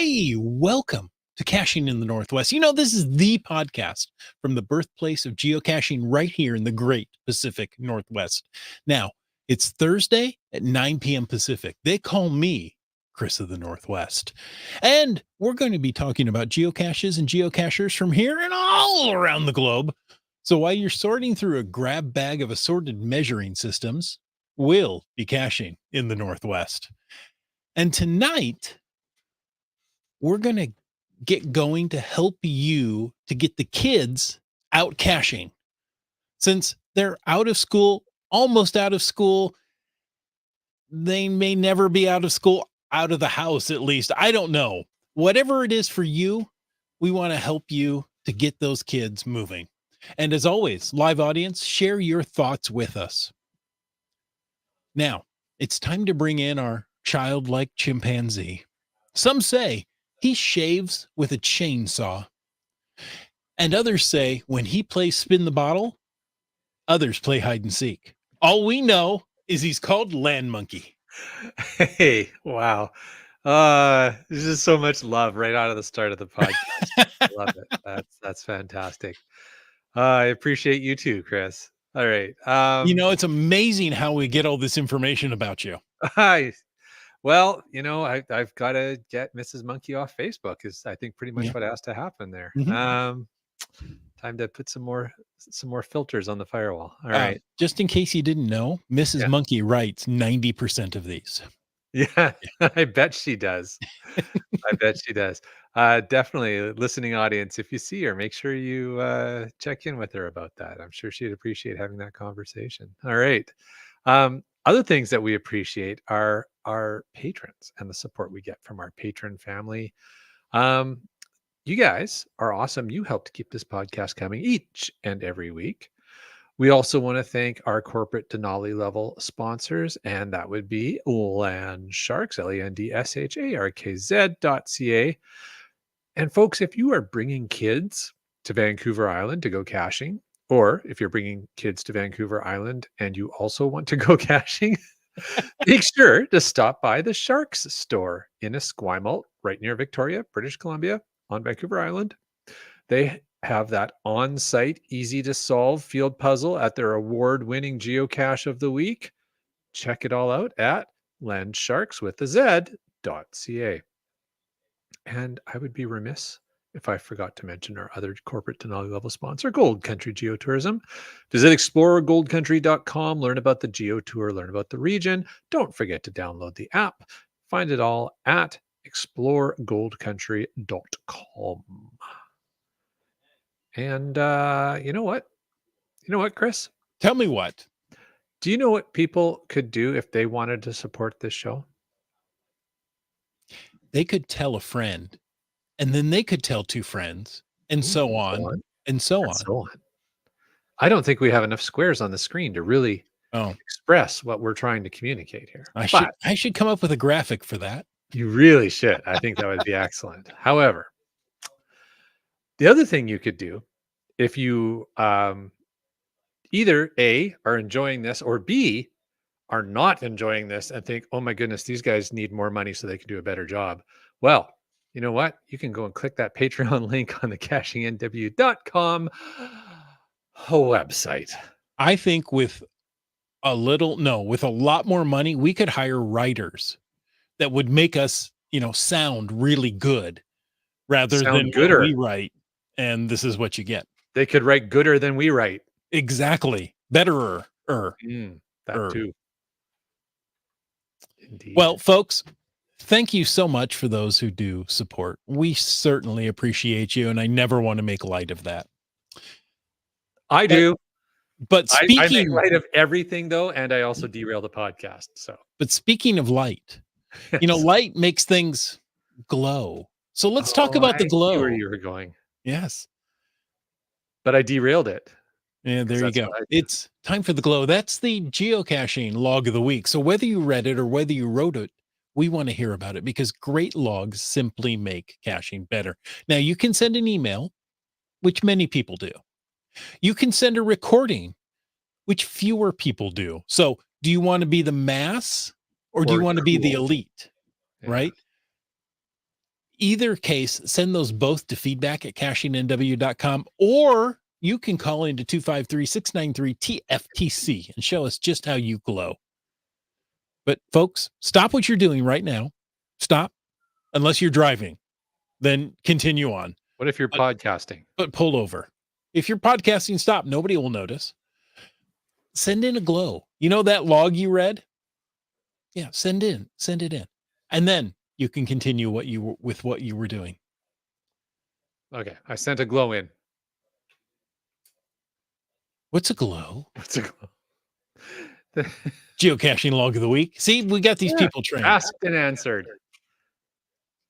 Hey, welcome to Caching in the Northwest. This is the podcast from the birthplace of geocaching right here in the great Pacific Northwest. Now, it's Thursday at 9 p.m. Pacific. They call me Chris of the Northwest. And we're going to be talking about geocaches and geocachers from here and all around the globe. So while you're sorting through a grab bag of assorted measuring systems, we'll be caching in the Northwest. And tonight, we're going to get going to help you to get the kids out caching. Since they're out of school, almost out of school, they may never be out of school, out of the house at least. I don't know. Whatever it is for you, we want to help you to get those kids moving. And as always, live audience, share your thoughts with us. Now, it's time to bring in our childlike chimpanzee. Some say he shaves with a chainsaw. And others say when he plays spin the bottle, others play hide and seek. All we know is he's called Land Monkey. Hey, wow. There's just so much love right out of the start of the podcast. I love it. That's fantastic. I appreciate you too, Chris. All right. It's amazing how we get all this information about you. Well, I've got to get Mrs. Monkey off Facebook is I think pretty much what has to happen there. Mm-hmm. Time to put some more filters on the firewall. All right. Just in case you didn't know, Mrs. Monkey writes 90% of these. Yeah, I bet she does. I bet she does. Definitely, listening audience, if you see her, make sure you check in with her about that. I'm sure she'd appreciate having that conversation. All right. Other things that we appreciate are our patrons and the support we get from our patron family. You guys are awesome. You help to keep this podcast coming each and every week. We also want to thank our corporate Denali level sponsors, and that would be Landsharks, LANDSHARKZ.ca. And folks, if you are bringing kids to Vancouver Island to go caching, or if you're bringing kids to Vancouver Island and you also want to go caching, make sure to stop by the Sharks store in Esquimalt, right near Victoria, British Columbia, on Vancouver Island. They have that on-site, easy-to-solve field puzzle at their award-winning geocache of the week. Check it all out at landsharks.ca. And I would be remiss if I forgot to mention our other corporate Denali level sponsor, Gold Country Geotourism. Visit exploregoldcountry.com, learn about the geotour, learn about the region. Don't forget to download the app. Find it all at exploregoldcountry.com. And you know what? Chris? Tell me what. Do you know what people could do if they wanted to support this show? They could tell a friend, and then they could tell two friends, and so on, and so on. I don't think we have enough squares on the screen to really express what we're trying to communicate here. I should come up with a graphic for that. You really should. I think that would be excellent. However, the other thing you could do, if you either A, are enjoying this, or B, are not enjoying this and think, oh my goodness, these guys need more money so they can do a better job. Well, you know what? You can go and click that Patreon link on the cachingnw.com website. I think with a lot more money, we could hire writers that would make us, sound really good rather than what we write. And this is what you get. They could write gooder than we write. Exactly. Betterer. That too. Indeed. Well, folks, thank you so much for those who do support. We certainly appreciate you, and I never want to make light of that. I do. But speaking, I make light of everything, though, and I also derail the podcast. But speaking of light, light makes things glow. So let's talk about the glow. I see where you were going. Yes. But I derailed it. Yeah, there you go. It's time for the glow. That's the geocaching log of the week. So whether you read it or whether you wrote it, we want to hear about it because great logs simply make caching better. Now, you can send an email, which many people do. You can send a recording, which fewer people do. So do you want to be the mass or do you want to be the elite? Yeah. Right? Either case, send those both to feedback@cachingnw.com, or you can call into 253-693-TFTC and show us just how you glow. But folks, stop what you're doing right now. Stop, unless you're driving, then continue on. What if you're podcasting? But pull over. If you're podcasting, stop. Nobody will notice. Send in a glow. You know that log you read? Yeah, send it in. And then you can continue what you were doing. Okay, I sent a glow in. What's a glow? What's a glow? Geocaching log of the week. See, we got these people trained. Asked and answered.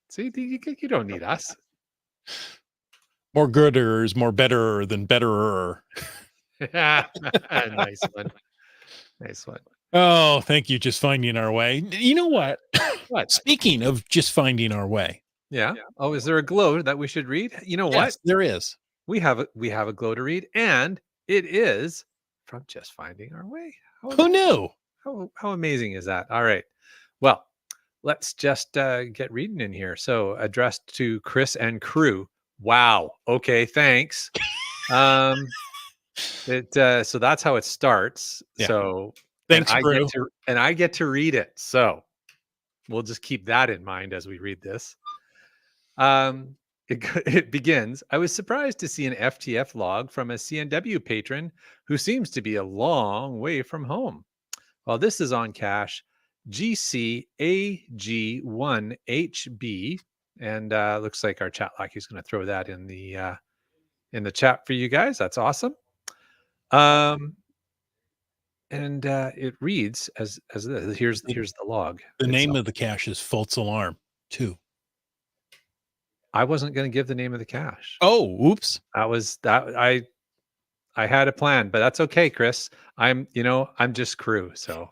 See, you don't need us. More gooders, more better than betterer. Nice one. Nice one. Oh, thank you. Just finding our way. You know what? What? Speaking of just finding our way. Yeah. Oh, is there a glow that we should read? You know Yes, what? there is. We have a glow to read, and it is from Just Finding Our Way. Who knew? How amazing is that? All right. Well, let's just get reading in here. So, addressed to Chris and crew. Wow. Okay. Thanks. So that's how it starts. Yeah. So Thanks, I crew. get to read it. So we'll just keep that in mind as we read this. It begins. I was surprised to see an FTF log from a CNW patron who seems to be a long way from home. Well, this is on cache GCAG1HB, and looks like our chat lock is going to throw that in the chat for you guys. That's awesome. And it reads as this. Here's the log. The name of the cache is False Alarm 2. I wasn't going to give the name of the cache. Oh, oops. I had a plan, but that's okay, Chris. I'm just crew, so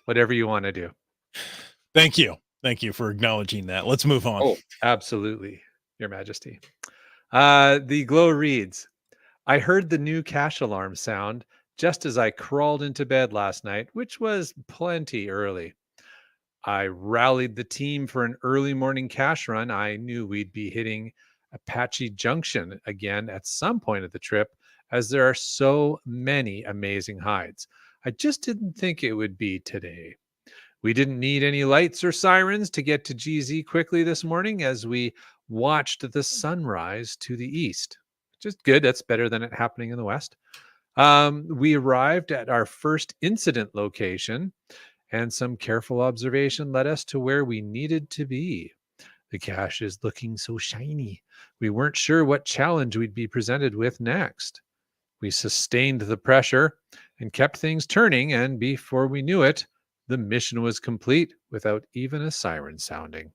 whatever you want to do. Thank you. Thank you for acknowledging that. Let's move on. Oh, absolutely, Your Majesty. The glow reads, I heard the new cache alarm sound just as I crawled into bed last night, which was plenty early. I rallied the team for an early morning cache run. I knew we'd be hitting Apache Junction again at some point of the trip, as there are so many amazing hides. I just didn't think it would be today. We didn't need any lights or sirens to get to GZ quickly this morning as we watched the sunrise to the east. Just good. That's better than it happening in the west. We arrived at our first incident location, and some careful observation led us to where we needed to be. The cache is looking so shiny. We weren't sure what challenge we'd be presented with next. We sustained the pressure and kept things turning, and before we knew it, the mission was complete without even a siren sounding.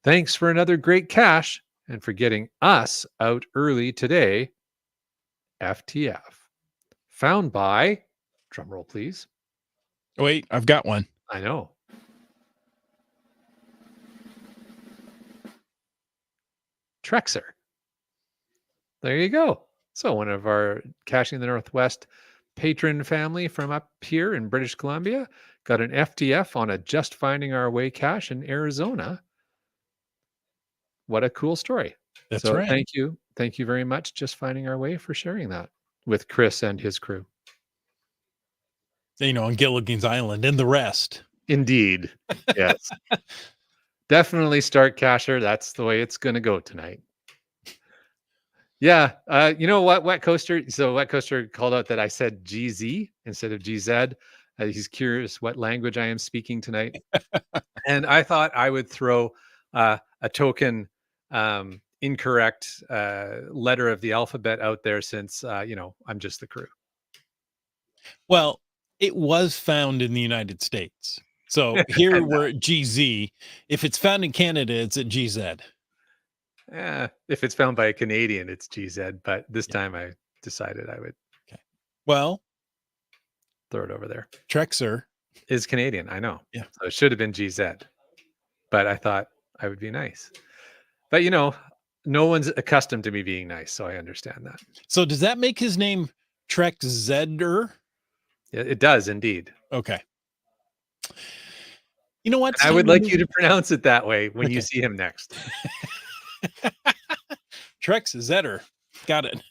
Thanks for another great cache and for getting us out early today. FTF. Found by, drumroll please. Wait, I've got one. I know. Trexer. There you go. So one of our Caching the Northwest patron family from up here in British Columbia got an FTF on a Just Finding Our Way cache in Arizona. What a cool story. That's right. Thank you. Thank you very much, Just Finding Our Way, for sharing that with Chris and his crew. On Gilligan's Island and the rest. Indeed. Yes. Definitely start cacher. That's the way it's going to go tonight. Yeah. You know what? Wet Coaster. So Wet Coaster called out that I said GZ instead of GZ. He's curious what language I am speaking tonight. And I thought I would throw a token incorrect letter of the alphabet out there since, I'm just the crew. Well, it was found in the United States. So here we're at GZ. If it's found in Canada, it's at GZ. If it's found by a Canadian, it's GZ. But this time I decided I would throw it over there. Trexer is Canadian. I know. Yeah. So it should have been GZ. But I thought I would be nice. But, no one's accustomed to me being nice. So I understand that. So does that make his name Trexzeder? It does indeed. Okay. You know what? I would like you to pronounce it that way when you see him next. Trex Zetter. Got it.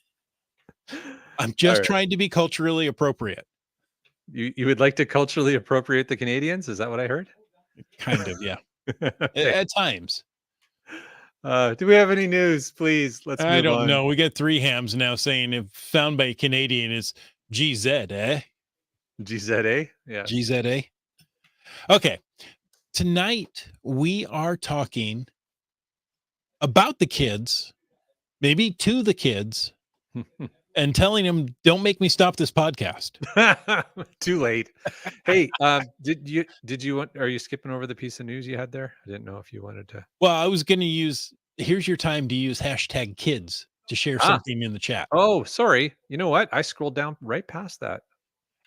I'm All just right. trying to be culturally appropriate. You would like to culturally appropriate the Canadians? Is that what I heard? Kind of, yeah. Okay. At times. Do we have any news, please? Let's I move don't on. know. We got three hams now saying if found by a Canadian is GZ, eh? GZA? Yes. GZA. Okay. Tonight we are talking about the kids, maybe to the kids, and telling them, don't make me stop this podcast. Too late. Hey, did you want are you skipping over the piece of news you had there? I didn't know if you wanted to. Well, I was going to use, here's your time to use hashtag kids to share Ah, something in the chat. oh, sorry. You know what? I scrolled down right past that.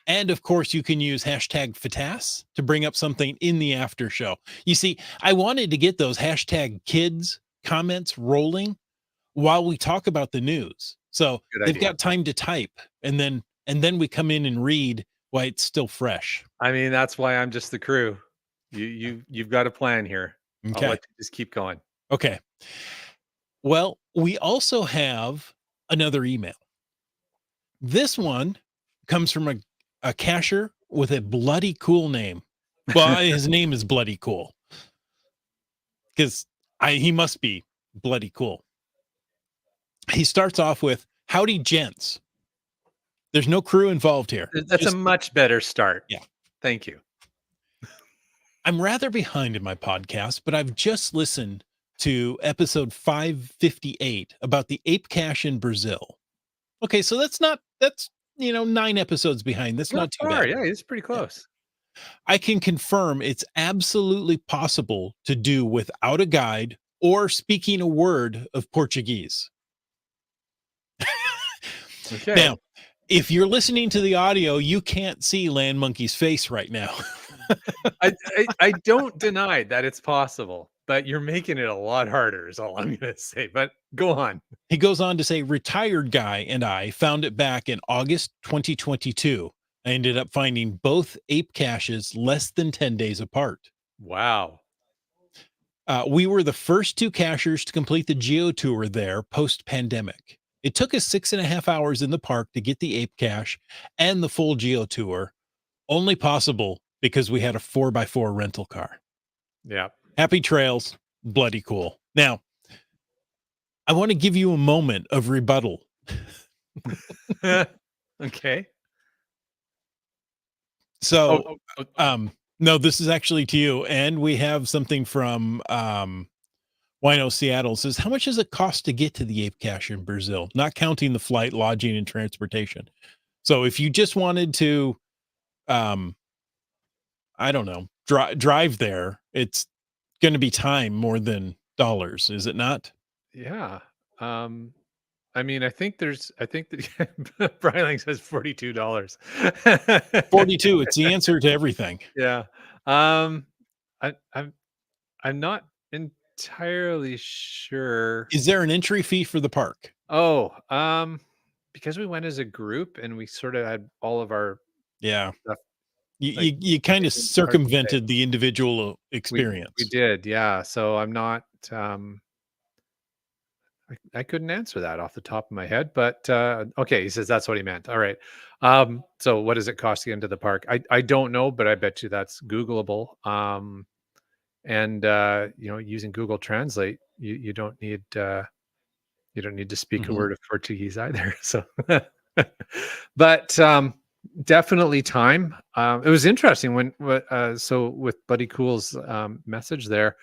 And of course, you can use hashtag FATAS to bring up something in the after show. You see, I wanted to get those hashtag kids comments rolling while we talk about the news. So Good they've idea. got time to type and then we come in and read while it's still fresh. I mean, that's why I'm just the crew. You've got a plan here. I'll Okay. let you just keep going. Okay. Well, we also have another email. This one comes from a cacher with a bloody cool name. Well, his name is bloody cool because he must be bloody cool. He starts off with howdy gents. There's no crew involved here. That's a Just much better start. yeah. Thank you. I'm rather behind in my podcast, but I've just listened to episode 558 about the ape cache in Brazil. Okay, so that's 9 episodes behind. That's Not not too far. bad. Yeah, it's pretty Yeah. close. I can confirm it's absolutely possible to do without a guide or speaking a word of Portuguese. Okay. Now, if you're listening to the audio, you can't see Land Monkey's face right now. I don't deny that it's possible, but you're making it a lot harder is all I'm gonna say. But go on. He goes on to say, retired guy and I found it back in August 2022. I ended up finding both ape caches less than 10 days apart. Wow. We were the first two cachers to complete the geo tour there post pandemic. It took us 6.5 hours in the park to get the ape cache and the full geo tour, only possible because we had a 4x4 rental car. Yeah. Happy trails, bloody cool. Now, I want to give you a moment of rebuttal. Okay. Oh, So, oh, oh, no, this is actually to you. And we have something from Wino Seattle says, how much does it cost to get to the ape cache in Brazil? Not counting the flight, lodging, and transportation. So if you just wanted to, I don't know, drive there, it's going to be time more than dollars, is it not? yeah. I mean, I think that Briley says $42. 42. It's the answer to everything. Yeah. Um, I'm not entirely sure. Is there an entry fee for the park? Oh, because we went as a group and we sort of had all of our Yeah. stuff You, like you, you kind of hard to say. circumvented the individual We experience. did, yeah. So I'm not I couldn't answer that off the top of my head, but okay, he says that's what he meant. All right. So what does it cost to get into the park? I don't know, but I bet you that's Googleable. And using Google Translate, you don't need to speak a Mhm. word of Portuguese either. So, but definitely time. It was interesting so with Buddy Cool's message there,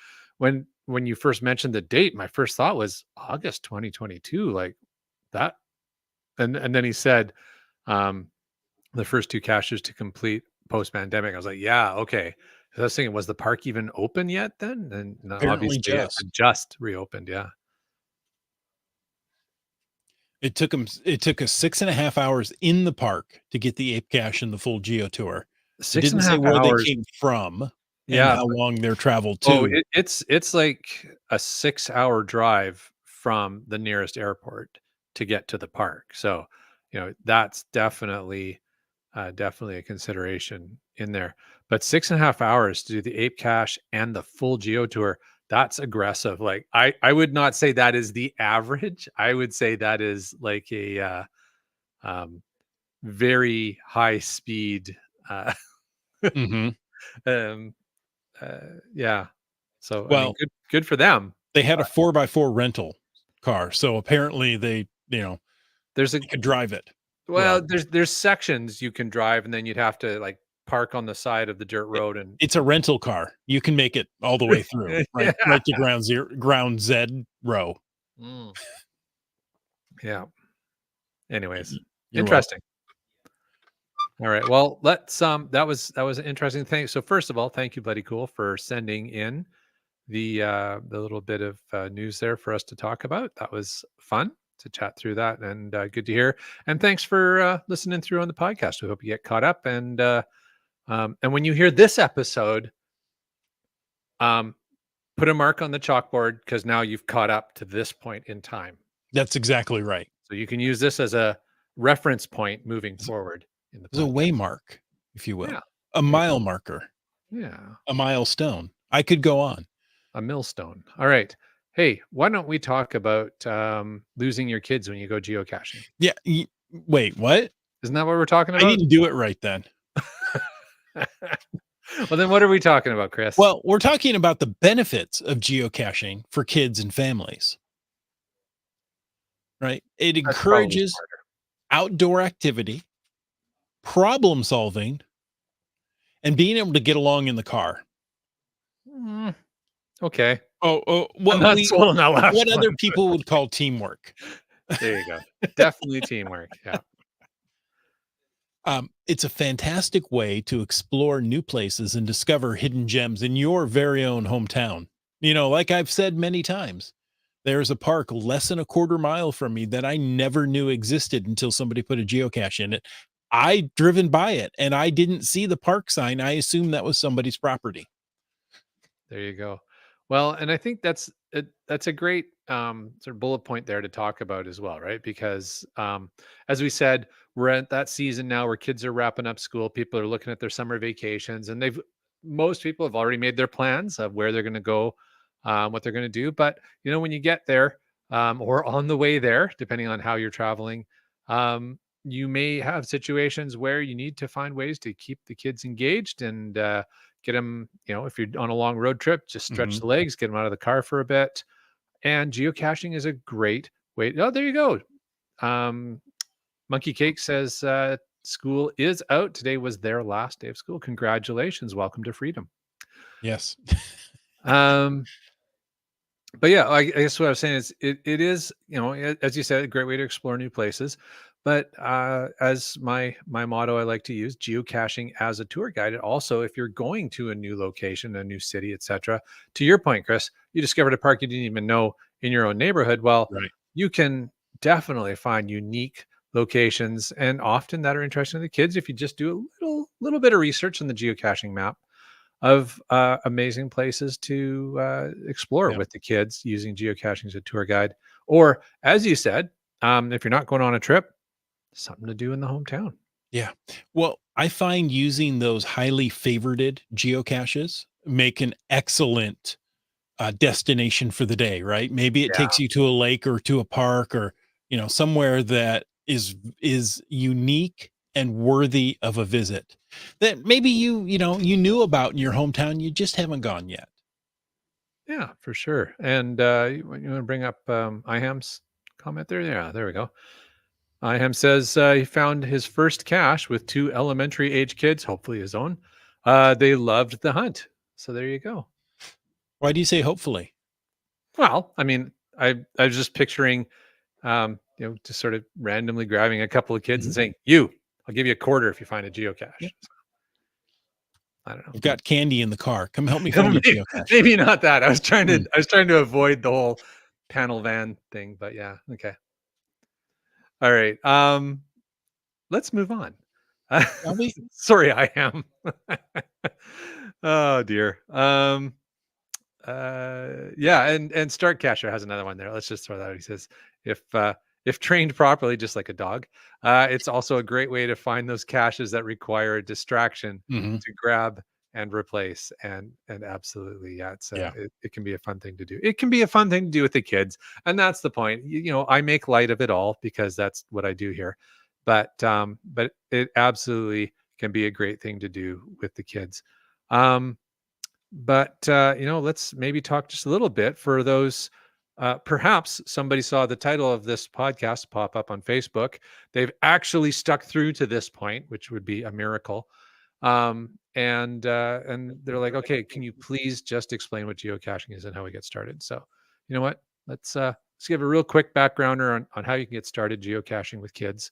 when you first mentioned the date, my first thought was August 2022, like that. And then he said the first two caches to complete post pandemic. I was like, yeah, okay. 'Cause I was thinking, was the park even open yet then? And no, Apparently obviously it just. had just reopened. Yeah. It took us 6.5 hours in the park to get the ape cache and the full geo tour. It Six and didn't a say half where they hours. came from and Yeah. how long their travel Oh, to. it's like a 6-hour drive from the nearest airport to get to the park. So, that's definitely a consideration in there. But 6.5 hours to do the ape cache and the full geo tour. That's aggressive. Like, I would not say that is the average. I would say that is like a, um, very high speed, uh, Mhm. um, yeah. So, I mean, Well, good for them, they had a but 4x4 rental car, so apparently they, there's a they could drive it well, well. there's sections you can drive, and then you'd have to, like, park on the side of the dirt It road and it's a rental car. You can make it all the way through, yeah. right to ground zero. Mm, yeah. Anyways, You're welcome. interesting. All right. Well, that was an interesting thing. So first of all, thank you, Buddy Cool, for sending in the little bit of news there for us to talk about. That was fun to chat through that, and good to hear. And thanks for listening through on the podcast. We hope you get caught up. And when you hear this episode, um, put a mark on the chalkboard because now you've caught up to this point in time. That's exactly right. So you can use this as a reference point moving It's forward in the it's a podcast. waymark, if you Yeah. will, a There you mile go. marker, Yeah. a milestone. I could go on. A millstone. All right. Hey, why don't we talk about losing your kids when you go geocaching? Yeah, wait, what? Isn't that what we're talking I about? didn't do it right then. Well, then what are we talking about, Chris? Well, we're talking about the benefits of geocaching for kids and families, right? It That's probably encourages smarter. outdoor activity, problem solving, and being able to get along in the car. Mm, okay. Oh, I'm not sold on that last what one. other people would call teamwork. There you go. Definitely teamwork. Yeah. It's a fantastic way to explore new places and discover hidden gems in your very own hometown. Like I've said many times, there's a park less than a quarter mile from me that I never knew existed until somebody put a geocache in it. I driven by it and I didn't see the park sign. I assumed that was somebody's property. There you go. Well, and I think that's a great sort of bullet point there to talk about as well, right? Because as we said, we're at that season now where kids are wrapping up school. People are looking at their summer vacations, and most people have already made their plans of where they're going to go, what they're going to do. But when you get there or on the way there, depending on how you're traveling, you may have situations where you need to find ways to keep the kids engaged and get them, if you're on a long road trip, just stretch Mhm. the legs, get them out of the car for a bit. And geocaching is a great way. Oh, there you go. Um, Monkey Cake says school is out. Today was their last day of school. Congratulations. Welcome to freedom. Yes. Um, but yeah, I guess what I was saying is it is, as you said, a great way to explore new places. But as my motto I like to use, geocaching as a tour guide. It also, if you're going to a new location, a new city, etc. To your point, Chris, you discovered a park you didn't even know in your own neighborhood. Well, Right. you can definitely find unique locations and often that are interesting to the kids if you just do a little bit of research on the geocaching map of amazing places to explore Yeah. with the kids using geocaching as a tour guide. Or, as you said, if you're not going on a trip, something to do in the hometown. Yeah. Well, I find using those highly favorited geocaches make an excellent destination for the day, right? Maybe it Yeah. takes you to a lake or to a park or, somewhere that is unique and worthy of a visit that maybe you knew about in your hometown, you just haven't gone yet. Yeah, for sure. And you want to bring up Iham's comment there? Yeah, there we go. Iham says he found his first cache with two elementary age kids, hopefully his own. They loved the hunt. So there you go. Why do you say hopefully? Well, I mean, I was just picturing just sort of randomly grabbing a couple of kids and Mhm. saying, "You, I'll give you a quarter if you find a Yeah. geocache." So, I don't know. I've got candy in the car. Come help me No, find a geocache. maybe not that. I was trying to Mm. I was trying to avoid the whole panel van thing, but yeah, okay. All right. Let's move on. Shall we? Sorry, I am. Oh dear. Yeah, and Start Catcher has another one there. Let's just throw that out. He says, if trained properly, just like a dog, it's also a great way to find those caches that require a distraction Mhm. to grab and replace, and absolutely, yeah, Yeah. it can be a fun thing to do. It can be a fun thing to do with the kids, and that's the point. I make light of it all because that's what I do here, but it absolutely can be a great thing to do with the kids. Um, but let's maybe talk just a little bit for those. Perhaps somebody saw the title of this podcast pop up on Facebook. They've actually stuck through to this point, which would be a miracle. And they're like, okay, can you please just explain what geocaching is and how we get started? So, you know what? Let's give a real quick backgrounder on how you can get started geocaching with kids.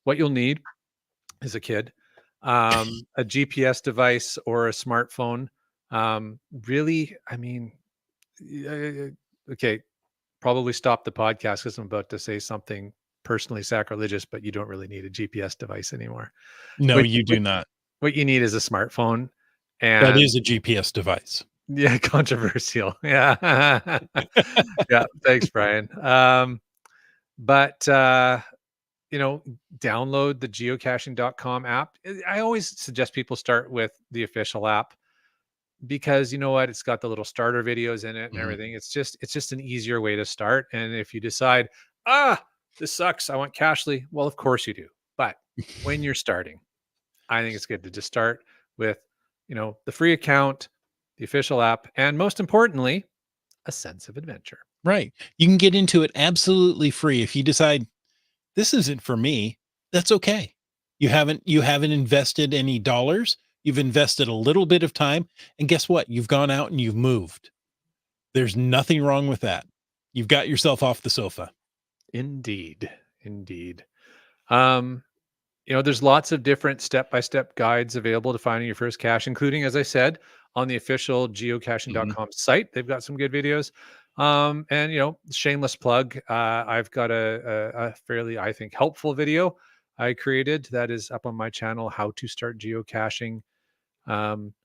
What you'll need is a kid, a GPS device or a smartphone. Really, I mean, okay, probably stop the podcast because I'm about to say something personally sacrilegious, but you don't really need a GPS device anymore. No, What you what do not. what you need is a smartphone, That and is a GPS device. yeah, controversial. Yeah. Yeah, thanks, Brian. But you know, download the geocaching.com app. I always suggest people start with the official app because you know what, it's got the little starter videos in it and Mhm. everything. It's just an easier way to start. And if you decide, ah, this sucks, I want Cashly, well, of course you do. But when you're starting, I think it's good to just start with, the free account, the official app, and most importantly, a sense of adventure. Right. You can get into it absolutely free. If you decide this isn't for me, that's okay. You haven't invested any dollars. You've invested a little bit of time, and guess what? You've gone out and you've moved. There's nothing wrong with that. You've got yourself off the sofa. Indeed. Indeed. Um, there's lots of different step-by-step guides available to finding your first cache, including, as I said, on the official Mhm. geocaching.com site. They've got some good videos. And shameless plug. I've got a fairly, I think, helpful video I created that is up on my channel, How to Start Geocaching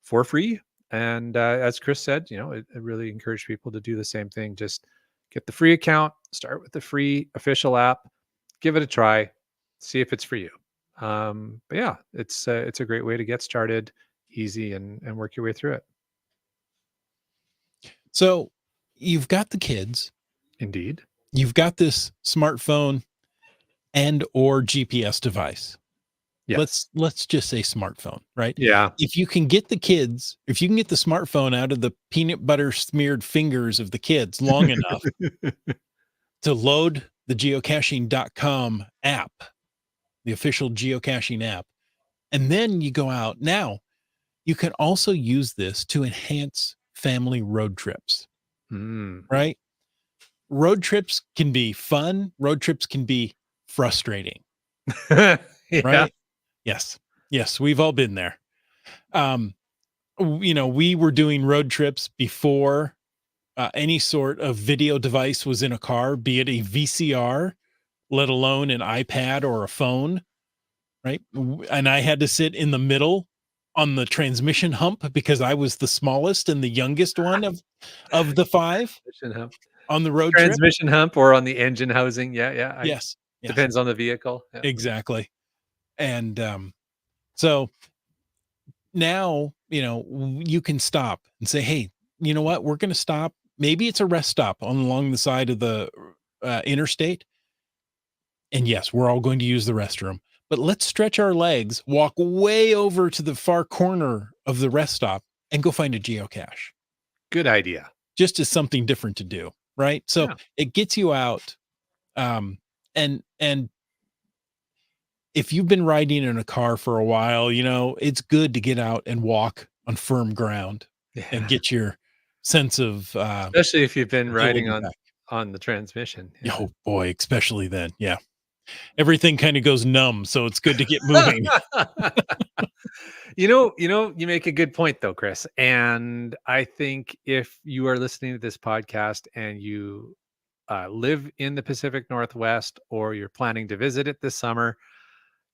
for free. And as Chris said, it really encouraged people to do the same thing. Just get the free account, start with the free official app, give it a try, see if it's for you. But yeah, it's a great way to get started, easy, and work your way through it. So, you've got the kids, Indeed. you've got this smartphone and or GPS device. Yes. Let's just say smartphone, right? Yeah. If you can get the smartphone out of the peanut butter smeared fingers of the kids long enough to load the geocaching.com app, the official geocaching app, and then you go out. Now, you can also use this to enhance family road trips, Mm. right? Road trips can be fun, road trips can be frustrating, Yeah. right? Yes. Yes, we've all been there. Um, we were doing road trips before any sort of video device was in a car, be it a VCR, let alone an iPad or a phone, right? And I had to sit in the middle on the transmission hump because I was the smallest and the youngest one of the five Transmission hump. on the road trip. Transmission hump or on the engine housing. Yeah, yeah. I Yes, yes, depends on the vehicle. Yeah. exactly. And so now, you can stop and say, hey, you know what? We're going to stop. Maybe it's a rest stop along the side of the interstate. And yes, we're all going to use the restroom, but let's stretch our legs, walk way over to the far corner of the rest stop and go find a geocache Good idea. just as something different to do. Right. So Yeah. it gets you out. And if you've been riding in a car for a while, it's good to get out and walk on firm ground and Yeah. get your sense of Especially if you've been riding agility on back. on the transmission. Yeah. Oh boy, especially then. Yeah. Everything kind of goes numb. So it's good to get moving. You make a good point though, Chris. And I think if you are listening to this podcast and you live in the Pacific Northwest or you're planning to visit it this summer,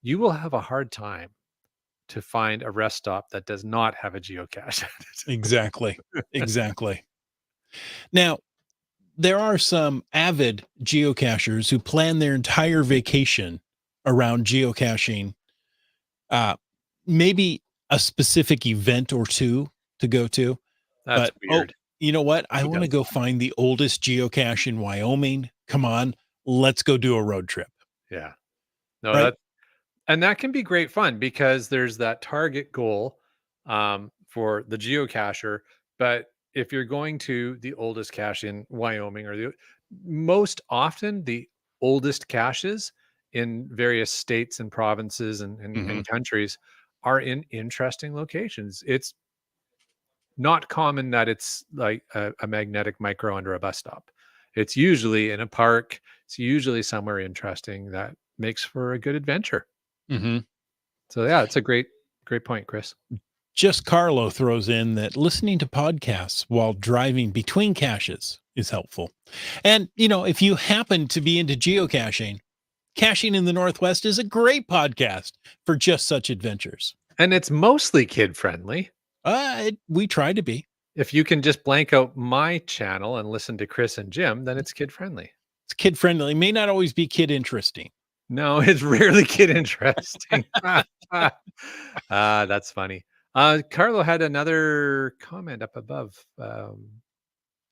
you will have a hard time to find a rest stop that does not have a geocache at it. Exactly. Exactly. Now, there are some avid geocachers who plan their entire vacation around geocaching. Uh, maybe a specific event or two to go to. That's But, oh, weird. you know what? I He wanna does. go find the oldest geocache in Wyoming. Come on, let's go do a road trip, Yeah. No, right? and that can be great fun because there's that target goal for the geocacher. But if you're going to the oldest cache in Wyoming or the most often the oldest caches in various states and provinces Mhm, and countries are in interesting locations. It's not common that it's like a magnetic micro under a bus stop. It's usually in a park. It's usually somewhere interesting that makes for a good adventure. mhm. So yeah, it's a great point, Chris. Just Carlo throws in that listening to podcasts while driving between caches is helpful. And, if you happen to be into geocaching, Caching in the Northwest is a great podcast for just such adventures. And it's mostly kid friendly. We try to be. If you can just blank out my channel and listen to Chris and Jim, then it's kid friendly. It's kid friendly. May not always be kid interesting. No, it's rarely kid interesting. That's funny. Carlo had another comment up above.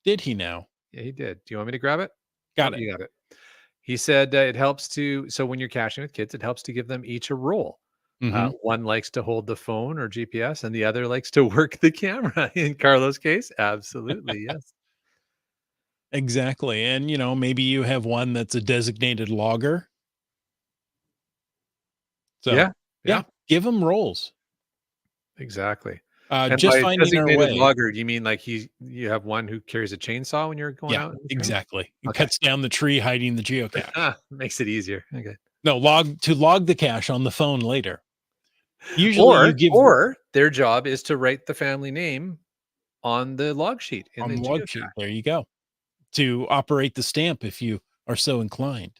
Did he now? Yeah, he did. Do you want me to grab it? Oh, Got it. you got it. He said it helps to, so when you're caching with kids, it helps to give them each a role. Hmm. One likes to hold the phone or GPS, and the other likes to work the camera. In Carlos' case, absolutely, yes. Exactly. And, maybe you have one that's a designated logger. So, Yeah, yeah, yeah, give them roles. exactly. And Just by finding our designated way. logger, do you mean like you have one who carries a chainsaw when you're going Yeah, out in the trail? exactly. It Okay. cuts down the tree hiding the geocache. Makes it easier. Okay. No, log the cache on the phone later. Usually you give Or their job is to write the family name on the log sheet in on the the log geocache, sheet. There you go. To operate the stamp if you are so inclined.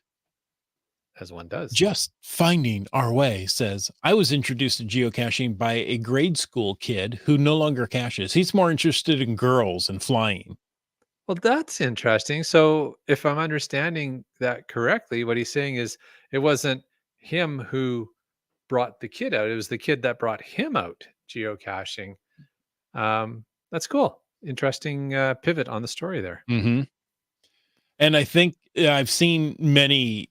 as one does. Just finding our way says, I was introduced to geocaching by a grade school kid who no longer caches. He's more interested in girls and flying. Well, that's interesting. So, if I'm understanding that correctly, what he's saying is it wasn't him who brought the kid out, it was the kid that brought him out geocaching. That's cool. Interesting pivot on the story there. Hmm. And I think I've seen many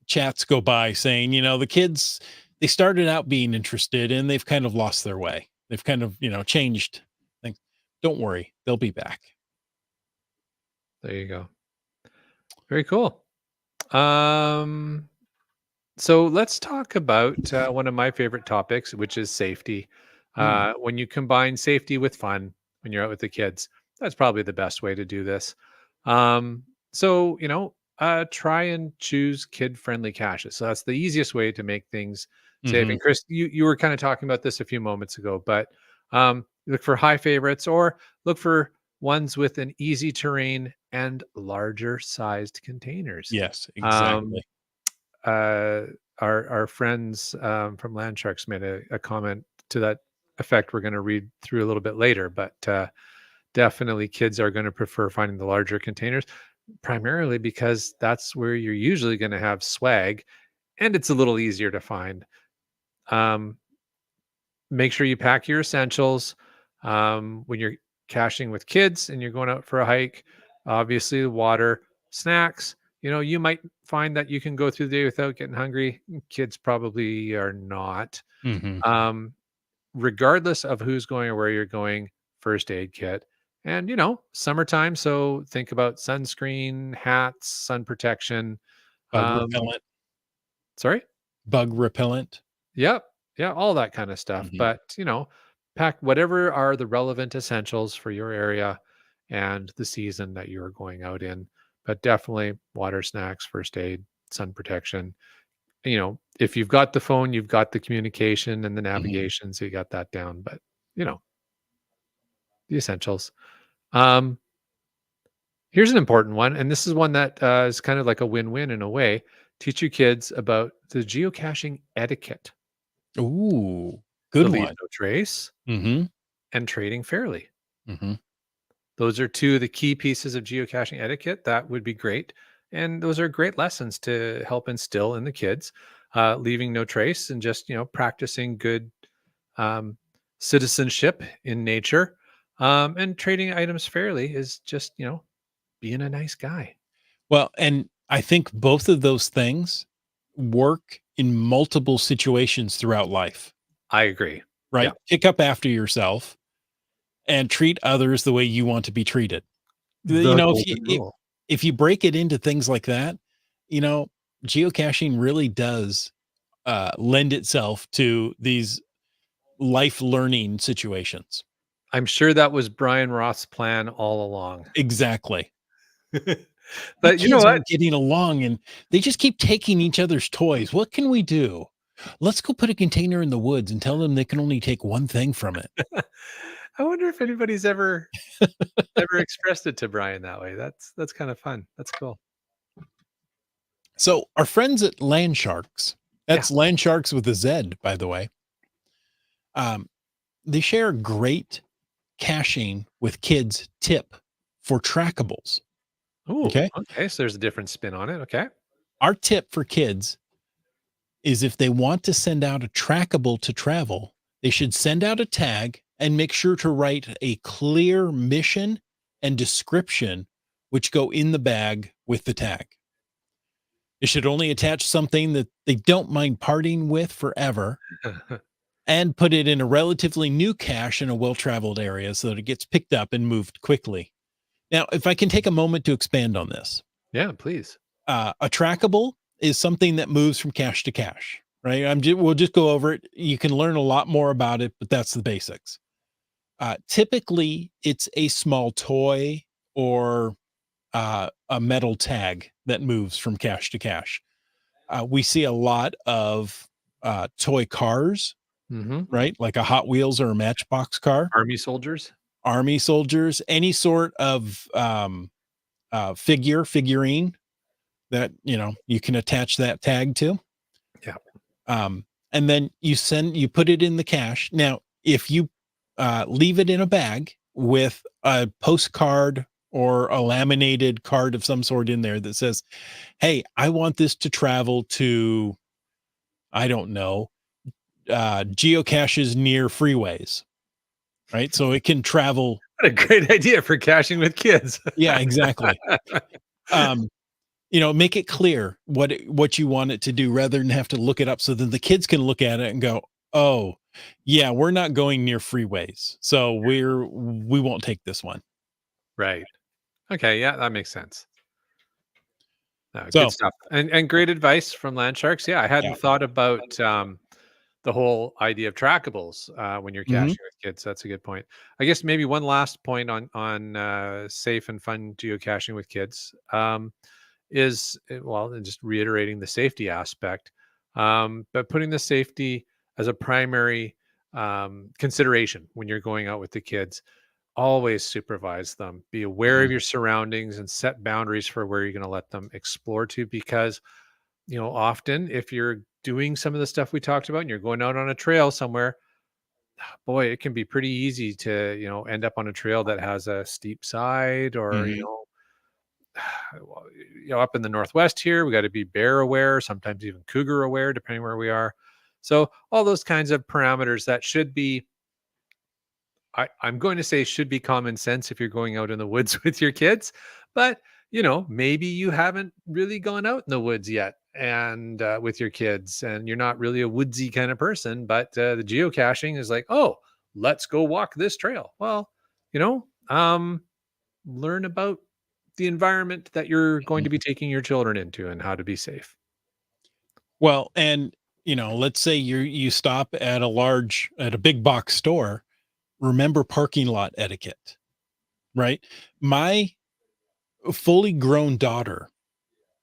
chats go by saying, the kids, they started out being interested and they've kind of lost their way. They've kind of, changed things. Don't worry, they'll be back. There you go. Very cool. Um, So let's talk about one of my favorite topics, which is safety. Mm. When you combine safety with fun when you're out with the kids, that's probably the best way to do this. Um, try and choose kid-friendly caches. So that's the easiest way to make things safe. Hmm. And Chris, you were kind of talking about this a few moments ago, but look for high favorites or look for ones with an easy terrain and larger sized containers. Yes, Um, exactly. uh, our friends from Land Sharks made a comment to that effect. We're going to read through a little bit later, but definitely kids are going to prefer finding the larger containers, primarily because that's where you're usually going to have swag, and it's a little easier to find. Um, Make sure you pack your essentials when you're caching with kids and you're going out for a hike. Obviously, water, snacks. You might find that you can go through the day without getting hungry. Kids probably are not. Hmm. Um, Regardless of who's going or where you're going, first aid kit. And, summertime. So think about sunscreen, hats, sun protection. Bug Um, repellent, Sorry? bug repellent. Yep. Yeah, all that kind of stuff. Hmm. But, pack whatever are the relevant essentials for your area and the season that you're going out in. But definitely water, snacks, first aid, sun protection. If you've got the phone, you've got the communication and the Hmm. navigation, so you got that down. But, you know, the essentials. Um, Here's an important one. And this is one that is kind of like a win win in a way. Teach your kids about the geocaching etiquette, Ooh, the good leave one. no trace Hmm. and trading fairly. Hmm. Those are two of the key pieces of geocaching etiquette. That would be great. And those are great lessons to help instill in the kids, leaving no trace and just, practicing good. um, citizenship in nature, and trading items fairly is just, being a nice guy. Well, and I think both of those things work in multiple situations throughout life, I agree. Yeah. right? Pick up after yourself and treat others the way you want to be treated. The golden If rule. if you break it into things like that, you know, geocaching really does lend itself to these life learning situations. I'm sure that was Brian Roth's plan all along. Exactly. My But you know kids what? aren't getting along and they just keep taking each other's toys. What can we do? Let's go put a container in the woods and tell them they can only take one thing from it. I wonder if anybody's ever expressed it to Brian that way. That's kind of fun. That's cool. So, our friends at Land Sharks, Yeah. that's Land Sharks with a Z, by the way, um, they share a great caching with kids tip for trackables. Ooh, Okay. okay. So there's a different spin on it. Okay. Our tip for kids is if they want to send out a trackable to travel, they should send out a tag and make sure to write a clear mission and description, which go in the bag with the tag. They should only attach something that they don't mind parting with forever and put it in a relatively new cache in a well traveled area so that it gets picked up and moved quickly. Now, if I can take a moment to expand on this, Yeah, please. a trackable is something that moves from cache to cache, right? We'll just go over it. You can learn a lot more about it, but that's the basics. Typically, it's a small toy or a metal tag that moves from cache to cache. We see a lot of toy cars, Hmm. right? Like a Hot Wheels or a Matchbox car, Army soldiers. army soldiers, any sort of figurine that you can attach that tag to. Yeah. And then you put it in the cache. Now, if you leave it in a bag with a postcard or a laminated card of some sort in there that says, "Hey, I want this to travel to, I don't know, geocaches near freeways," right? So it can travel. What a great idea for caching with kids. Yeah, exactly. Um, make it clear what you want it to do rather than have to look it up so that the kids can look at it and go, "Oh, yeah, we're not going near freeways. So we won't take this one." Right. Okay. Yeah, that makes sense. No, good So, stuff. And great advice from Land Sharks. Yeah, I yeah. hadn't thought about the whole idea of trackables when you're Mhm. caching with kids. That's a good point. I guess maybe one last point on safe and fun geocaching with kids is well, and just reiterating the safety aspect, but putting the safety as a primary consideration when you're going out with the kids. Always supervise them. Be aware of Mhm. your surroundings and set boundaries for where you're going to let them explore to because often if you're doing some of the stuff we talked about and you're going out on a trail somewhere, boy, it can be pretty easy to, end up on a trail that has a steep side or, Mhm. well, up in the Northwest here, we got to be bear aware, sometimes even cougar aware, depending where we are. So all those kinds of parameters that should be, I'm going to say should be common sense if you're going out in the woods with your kids, but maybe you haven't really gone out in the woods yet and with your kids, and you're not really a woodsy kind of person. But the geocaching is like, oh, let's go walk this trail. Well, learn about the environment that you're going Mhm. to be taking your children into and how to be safe. Well, and let's say you stop at a big box store, remember parking lot etiquette, right? My fully grown daughter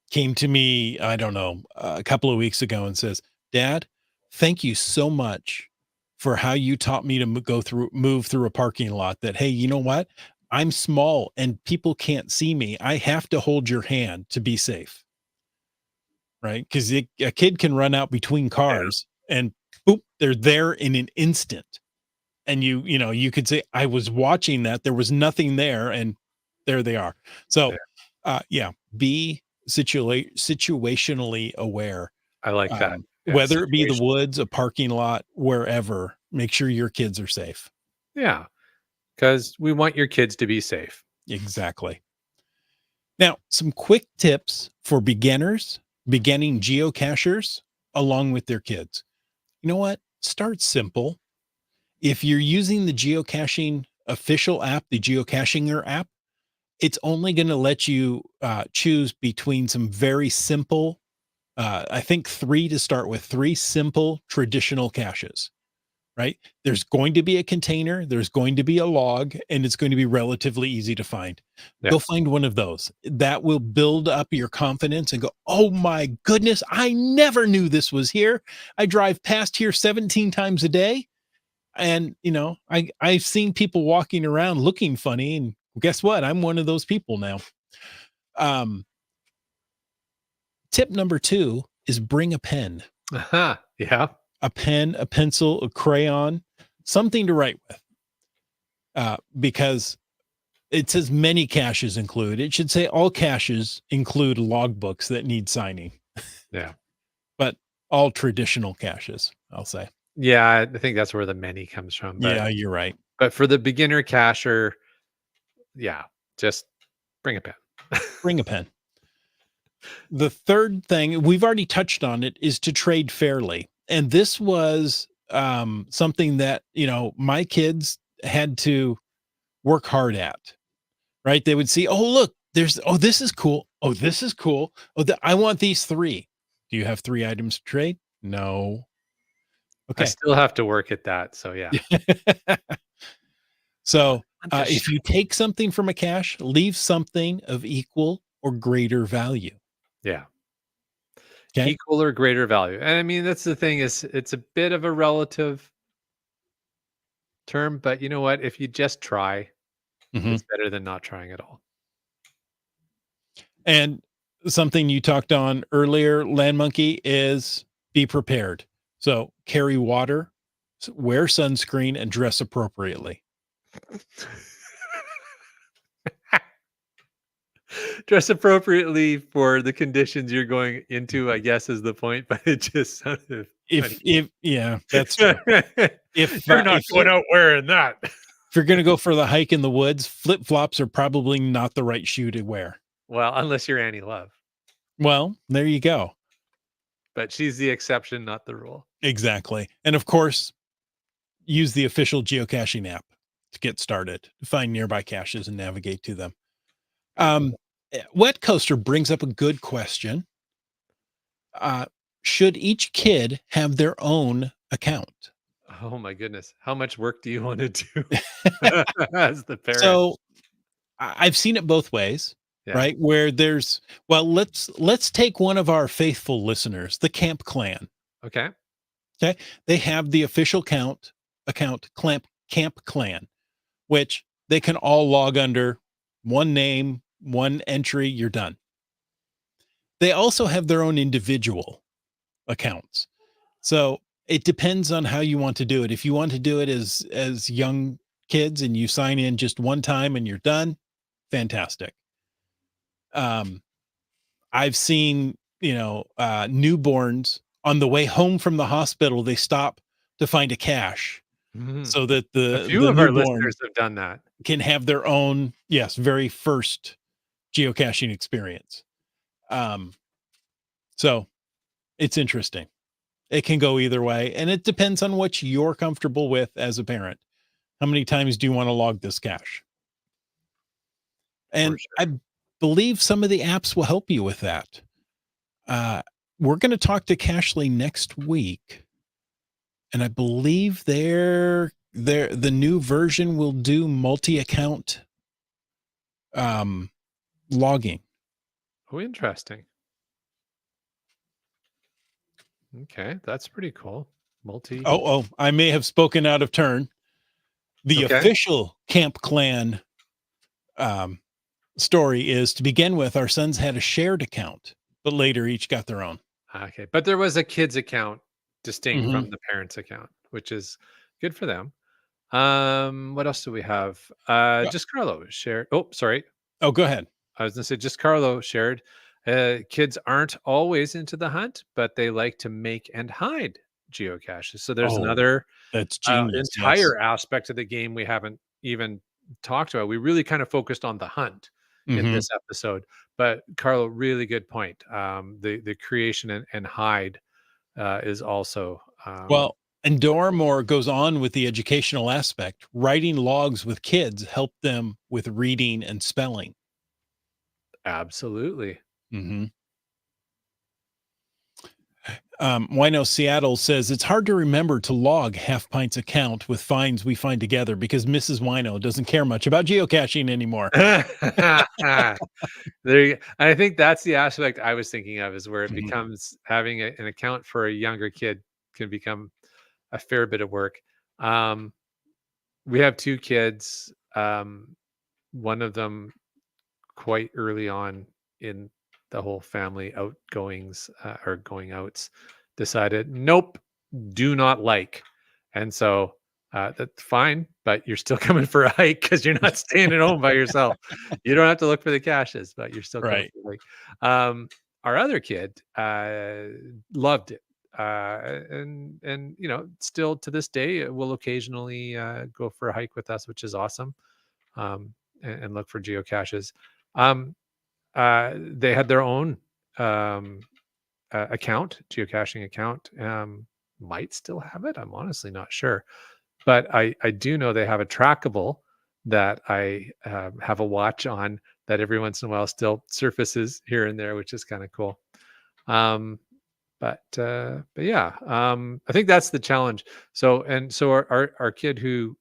came to me, I don't know, a couple of weeks ago and says, "Dad, thank you so much for how you taught me to move through a parking lot. That, hey, you know what? I'm small and people can't see me. I have to hold your hand to be safe." Right? Because a kid can run out between Yeah, cars and boop, they're there in an instant. And you could say, "I was watching that. There was nothing there, and there they are." So, yeah, yeah, be situationally aware, I like that. Yeah, whether it be the situation. woods, a parking lot, wherever. make sure your kids are safe. Yeah, because we want your kids to be safe. Exactly. Now, some quick tips for beginning geocachers along with their kids. You know what? Start simple. If you're using the geocaching official app, the geocachinger app, it's only going to let you choose between some very simple, I think three to start with, three simple traditional caches, right? There's going to be a container, there's going to be a log, and it's going to be relatively easy to find. Yeah. Go find one of those. That will build up your confidence and go, oh my goodness, I never knew this was here. I drive past here 17 times a day. And I've seen people walking around looking funny, and guess what? I'm one of those people now. Um, Tip number 2 is bring a pen. Yeah. A pen, a pencil, a crayon, something to write with. Because it says many caches include. It should say all caches include logbooks that need signing, Yeah. but all traditional caches, I'll say. Yeah, I think that's where the many comes from, Yeah, you're right. but for the beginner cacher, yeah, just bring a pen. Bring a pen. The third thing, we've already touched on it, is to trade fairly. And this was something that, my kids had to work hard at, right? They would see, oh, look, this is cool. Oh, this is cool. Oh, I want these three. Do you have three items to trade? No. I Okay. still have to work at that, so yeah. So I'm just if you take something from a cache, leave something of equal or greater value. yeah, Okay. equal or greater value, and I mean, that's the thing is it's a bit of a relative term, but you know what? If you just try, Mhm. it's better than not trying at all. And something you talked on earlier, Land Monkey, is be prepared. So carry water, wear sunscreen, and dress appropriately. Dress appropriately for the conditions you're going into, I guess, is the point, but it just sounded funny. If yeah, that's true. If You're not if going out wearing that. you're going to go for the hike in the woods, flip flops are probably not the right shoe to wear. Well, unless you're Annie Love, Well, there you go. but she's the exception, not the rule. Exactly. And of course, use the official geocaching app to get started, to find nearby caches and navigate to them. Good. Wet Coaster brings up a good question. Uh, should each kid have their own account? Oh my goodness. How much work do you want to do as the parent? So I've seen it both ways, Yeah. right? Where there's well, let's take one of our faithful listeners, the Camp Clan. Okay. Okay, they have the official account Camp Clan, which they can all log under one name, one entry. You're done. They also have their own individual accounts. So it depends on how you want to do it. If you want to do it as young kids and you sign in just one time and you're done, fantastic. Um, I've seen, newborns on the way home from the hospital, they stop to find a cache Mhm. so that A the few the of our newborn listeners have done that. can have their own, yes, very first geocaching experience. Um, so it's interesting. It can go either way, and it depends on what you're comfortable with as a parent. How many times do you want to log this cache? For And sure. I believe some of the apps will help you with that. Uh, we're going to talk to Cashly next week, and I believe the new version will do multi-account um, logging. Oh, interesting. Okay, that's pretty cool. Multi. I may have spoken out of turn. The Okay. official Camp Clan um, story is to begin with, our sons had a shared account, but later each got their own. Okay, but there was a kid's account distinct Mhm. from the parents' account, which is good for them. What else do we have? Just Carlo shared. Oh, sorry. Oh, go ahead. I was gonna say just Carlo shared. Kids aren't always into the hunt, but they like to make and hide geocaches. So there's Oh, another that's genius. Yes. entire aspect of the game we haven't even talked about. We really kind of focused on the hunt in Mhm. this episode, but Carlo, really good point. The creation and hide is also Well, and Dormore goes on with the educational aspect. Writing logs with kids help them with reading and spelling. absolutely. Mhm. Wino Seattle says it's hard to remember to log Half Pint's account with finds we find together because Mrs. Wino doesn't care much about geocaching anymore. There you I think that's the aspect I was thinking of, is where it Mhm. becomes having an account for a younger kid can become a fair bit of work. Um, we have 2 kids, one of them quite early on in the whole family outgoings, or going outs, decided, "Nope, do not like." And so, that's fine, but you're still coming for a hike because 'cause you're not staying at home by yourself. You don't have to look for the caches, but you're still coming Right. for a hike. Our other kid, loved it, and, still to this day, will occasionally, go for a hike with us, which is awesome, and look for geocaches. Um, they had their own, um, account, geocaching account, might still have it, I'm honestly not sure. But I do know they have a trackable that I, have a watch on that every once in a while still surfaces here and there, which is kinda cool. Um, but yeah, I think that's the challenge. So our kid who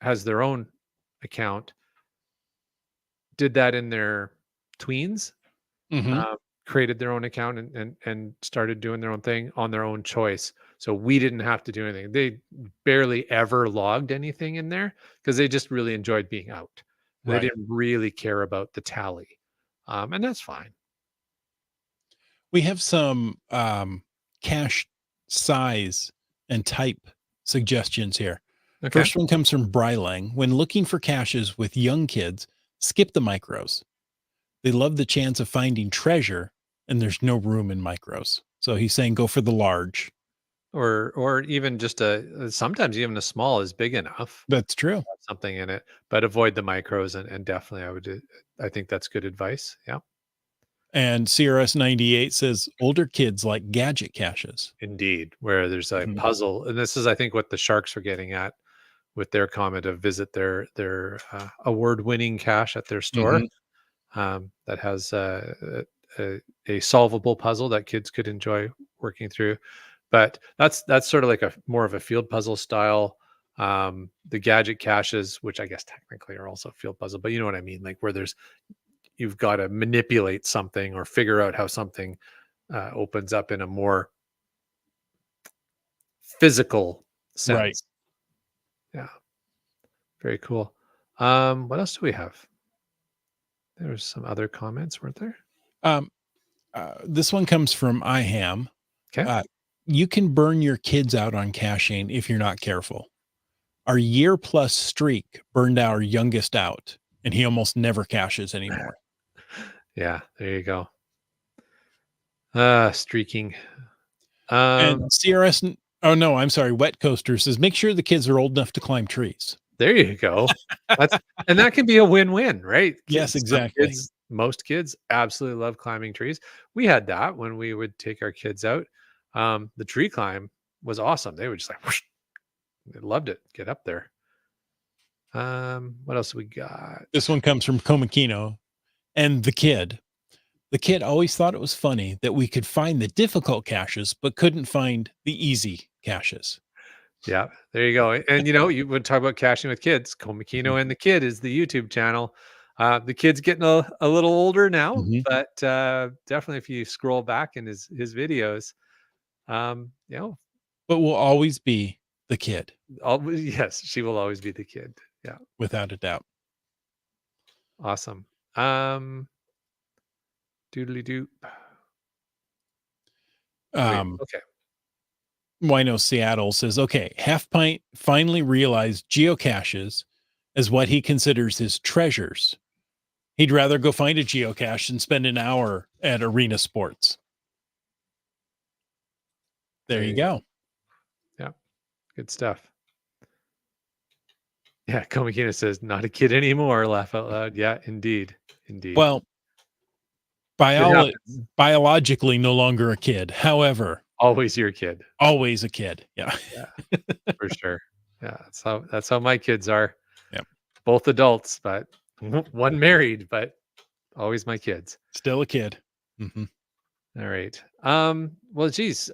has their own account did that in their tweens, Mhm. uh, created their own account and started doing their own thing on their own choice. So we didn't have to do anything. They barely ever logged anything in there because they just really enjoyed being out. And they Right. didn't really care about the tally. And that's fine. We have some cache size and type suggestions here. Okay. First one comes from Brylang. When looking for caches with young kids, skip the micros. They love the chance of finding treasure, and there's no room in micros. So he's saying go for the large. Or even just sometimes even a small is big enough That's true. to have something in it, but avoid the micros and definitely I think that's good advice. Yeah. And CRS 98 says older kids like gadget caches. Indeed. Where there's a Mhm. puzzle. And this is I think what the sharks are getting at with their comment of visit their award-winning cache at their store, Mhm. that has a solvable puzzle that kids could enjoy working through. But that's sort of like a more of a field puzzle style. The gadget caches, which I guess technically are also field puzzle, but you know what I mean, like where you've got to manipulate something or figure out how something opens up in a more physical Right. sense. Yeah, very cool. What else do we have? There's some other comments, weren't there? Um, this one comes from IHAM. Okay. Uh, you can burn your kids out on caching if you're not careful. Our year plus streak burned our youngest out, and he almost never caches anymore. Yeah, there you go. Streaking. And Um, CRS, oh no, I'm sorry, Wet Coaster says make sure the kids are old enough to climb trees. there you go. That's and that can be a win-win, right? Yes, Some exactly. kids, most kids absolutely love climbing trees. We had that when we would take our kids out. The tree climb was awesome. They would just like whoosh, they loved it. Get up there. What else we got? This one comes from Komakino and the kid. The kid always thought it was funny that we could find the difficult caches, but couldn't find the easy caches. Yeah, there you go. And you would talk about caching with kids. Komakino and the Kid is the YouTube channel. The kid's getting a little older now, Mhm. but definitely if you scroll back in his videos, um, you know, But will always be the kid, yes, she will always be the kid. Yeah, without a doubt. awesome. Doodly doo. Wait, Um, okay. Wino Seattle says, okay, Half Pint finally realized geocaches as what he considers his treasures. He'd rather go find a geocache than spend an hour at arena sports. There There you you go. go. Good stuff. Yeah, Komikina says, "Not a kid anymore." Laugh out loud. Yeah, indeed, indeed. Well, It happens. biologically no longer a kid. However, Always your kid. always a kid. Yeah. Yeah, for sure. Yeah, that's how my kids are. Yep. Both adults, but one married, but always my kids. Still a kid. Mhm. All right. Well, geez,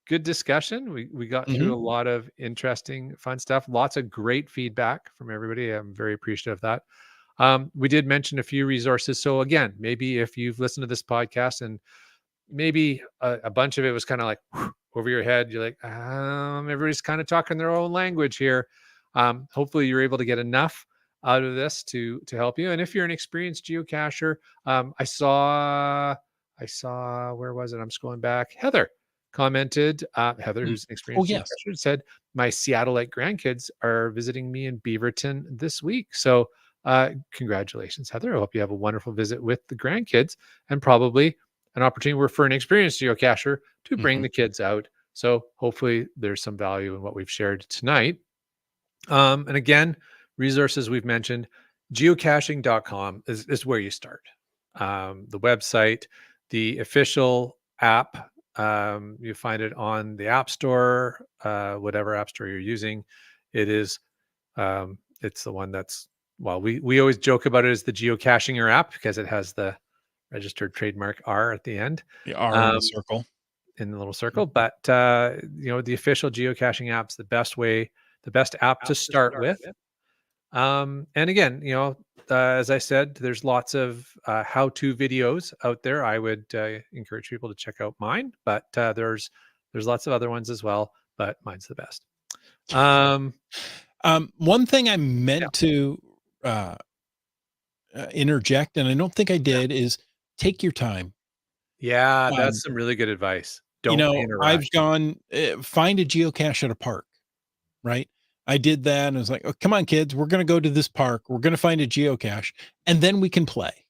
good discussion. We got through Mhm. a lot of interesting, fun stuff. Lots of great feedback from everybody. I'm very appreciative of that. We did mention a few resources. So again, maybe if you've listened to this podcast and maybe a bunch of it was kind of like over your head, you're like, everybody's kind of talking their own language here. Hopefully, you're able to get enough out of this to help you. And if you're an experienced geocacher, I saw where was it? I'm scrolling back. Heather commented. Heather, Mm. who's an Oh, experienced yes. geocacher, said my Seattleite grandkids are visiting me in Beaverton this week. So, congratulations, Heather. I hope you have a wonderful visit with the grandkids and probably an opportunity for an experienced geocacher to bring Mhm. the kids out. So hopefully there's some value in what we've shared tonight. And again, resources we've mentioned, geocaching.com is where you start. The website, the official app, you find it on the App Store, whatever App Store you're using. It is, it's the one that's, well, we always joke about it as the geocaching app because it has the registered trademark R at the end. The R in the Um, circle. in the little Mhm. circle. But the official geocaching app's the best way, the best app to start with. And again, as I said, there's lots of how-to videos out there. I would encourage people to check out mine, but there's lots of other ones as well. But mine's the best. Um, One thing I yeah, meant to uh, interject, and I don't think I yeah, did, is take your time. yeah. That's Um, some really good advice. Don't be in a rush. I've gone find a geocache at a park, right? I did that, and I was like, "Oh, come on, kids, we're going to go to this park. We're going to find a geocache, and then we can play."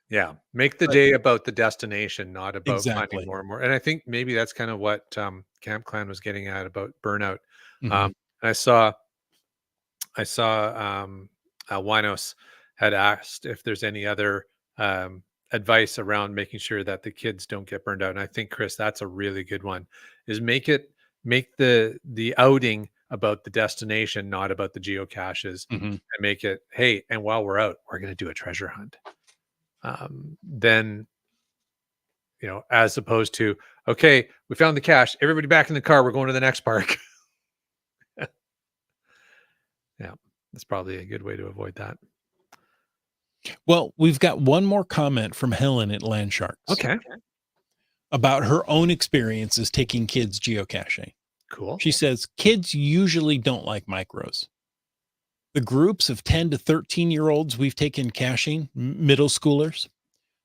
Yeah, make the But day about the destination, not about finding exactly. more and more. And I think maybe that's kind of what Camp Clan was getting at about burnout. Mhm. Um, and I saw Winos had asked if there's any other advice around making sure that the kids don't get burned out. And I think Chris, that's a really good one. Is make the outing about the destination, not about the geocaches, Mhm. and make it, hey, and while we're out, we're going to do a treasure hunt. Then as opposed to, okay, we found the cache, everybody back in the car, we're going to the next park. Yeah, that's probably a good way to avoid that. Well, we've got one more comment from Helen at Landsharks Okay, about her own experiences taking kids geocaching. cool. She says, kids usually don't like micros. The groups of 10 to 13-year-olds we've taken caching, middle schoolers,